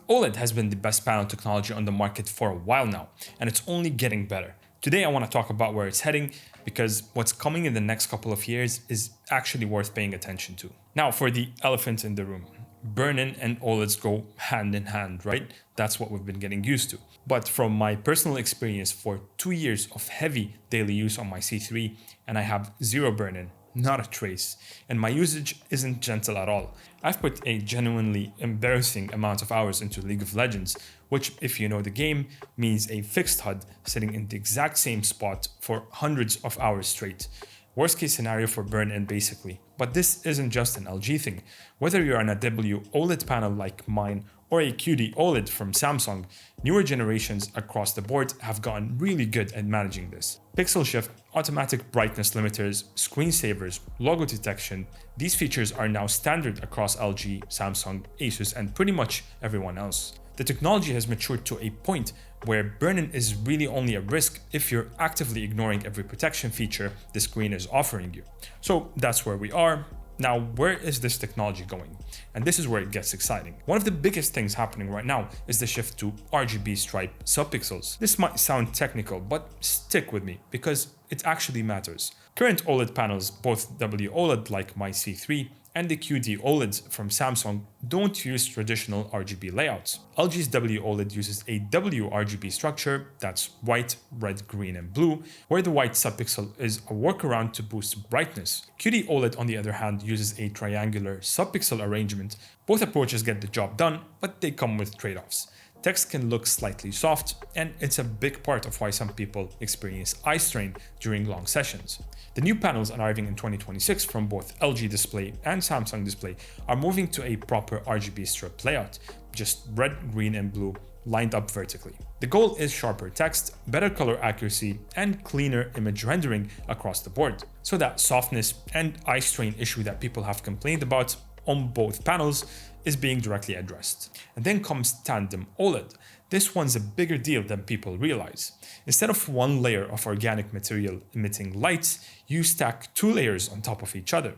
OLED has been the best panel technology on the market for a while now, and it's only getting better. Today I want to talk about where it's heading because what's coming in the next couple of years is actually worth paying attention to. Now for the elephant in the room. Burn-in and OLEDs go hand in hand, right? That's what we've been getting used to. But from my personal experience for 2 years of heavy daily use on my C3, and I have zero burn-in, not a trace, and my usage isn't gentle at all. I've put a genuinely embarrassing amount of hours into League of Legends, which, if you know the game, means a fixed HUD sitting in the exact same spot for hundreds of hours straight. Worst case scenario for burn-in basically. But this isn't just an LG thing. Whether you're on a OLED panel like mine or a QD-OLED from Samsung, newer generations across the board have gotten really good at managing this. Pixel shift, automatic brightness limiters, screensavers, logo detection, these features are now standard across LG, Samsung, Asus, and pretty much everyone else. The technology has matured to a point where burn-in is really only a risk if you're actively ignoring every protection feature the screen is offering you. So that's where we are. Now, where is this technology going? And this is where it gets exciting. One of the biggest things happening right now is the shift to RGB stripe subpixels. This might sound technical, but stick with me because it actually matters. Current OLED panels, both OLED like my C3 and the QD-OLEDs from Samsung, don't use traditional RGB layouts. LG's OLED uses a WRGB structure that's white, red, green, and blue, where the white subpixel is a workaround to boost brightness. QD-OLED, on the other hand, uses a triangular subpixel arrangement. Both approaches get the job done, but they come with trade-offs. Text can look slightly soft, and it's a big part of why some people experience eye strain during long sessions. The new panels arriving in 2026 from both LG Display and Samsung Display are moving to a proper RGB strip layout, just red, green, and blue lined up vertically. The goal is sharper text, better color accuracy, and cleaner image rendering across the board, so that softness and eye strain issue that people have complained about on both panels is being directly addressed. And then comes Tandem OLED. This one's a bigger deal than people realize. Instead of one layer of organic material emitting lights, you stack 2 layers on top of each other.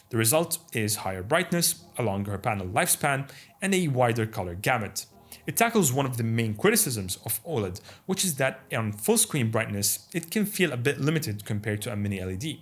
The result is higher brightness, a longer panel lifespan, and a wider color gamut. It tackles one of the main criticisms of OLED, which is that on full screen brightness, it can feel a bit limited compared to a mini LED.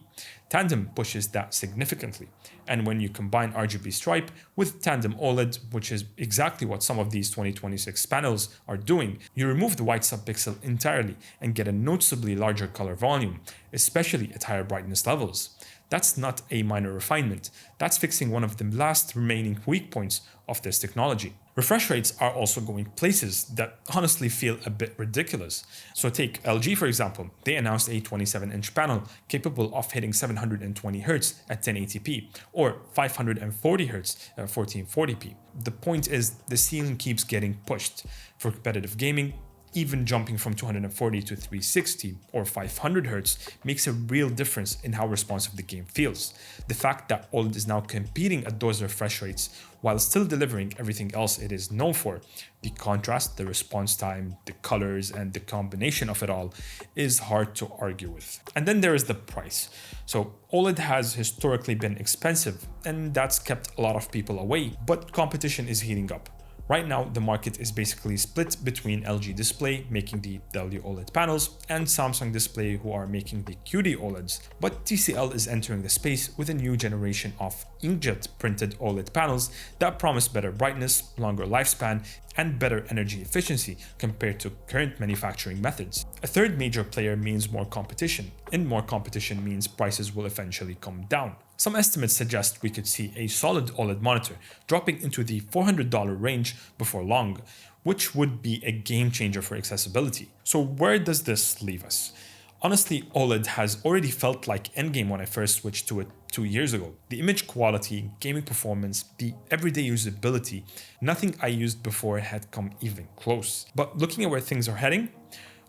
Tandem pushes that significantly, and when you combine RGB stripe with Tandem OLED, which is exactly what some of these 2026 panels are doing, you remove the white subpixel entirely and get a noticeably larger color volume, especially at higher brightness levels. That's not a minor refinement, that's fixing one of the last remaining weak points of this technology. Refresh rates are also going places that honestly feel a bit ridiculous. So take LG for example, they announced a 27-inch panel capable of hitting 720Hz at 1080p or 540Hz at 1440p. The point is the ceiling keeps getting pushed. For competitive gaming, even jumping from 240 to 360 or 500 Hz makes a real difference in how responsive the game feels. The fact that OLED is now competing at those refresh rates while still delivering everything else it is known for, the contrast, the response time, the colors, and the combination of it all is hard to argue with. And then there is the price. So OLED has historically been expensive, and that's kept a lot of people away, but competition is heating up. Right now, the market is basically split between LG Display, making the OLED panels, and Samsung Display, who are making the QD-OLEDs. But TCL is entering the space with a new generation of inkjet printed OLED panels that promise better brightness, longer lifespan, and better energy efficiency compared to current manufacturing methods. A third major player means more competition, and more competition means prices will eventually come down. Some estimates suggest we could see a solid OLED monitor dropping into the $400 range before long, which would be a game changer for accessibility. So where does this leave us? Honestly, OLED has already felt like endgame when I first switched to it 2 years ago. The image quality, gaming performance, the everyday usability, nothing I used before had come even close. But looking at where things are heading,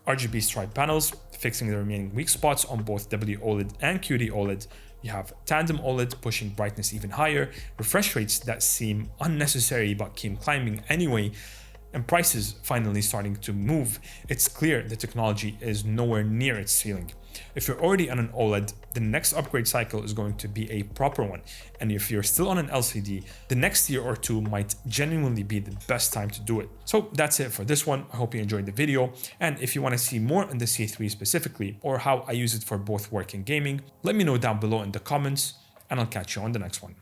RGB stripe panels, fixing the remaining weak spots on both OLED and QD-OLED, you have Tandem OLED pushing brightness even higher, refresh rates that seem unnecessary but keep climbing anyway, and prices finally starting to move. It's clear the technology is nowhere near its ceiling. If you're already on an OLED, the next upgrade cycle is going to be a proper one. And if you're still on an LCD, the next year or two might genuinely be the best time to do it. So that's it for this one. I hope you enjoyed the video. And if you want to see more on the C3 specifically, or how I use it for both work and gaming, let me know down below in the comments, and I'll catch you on the next one.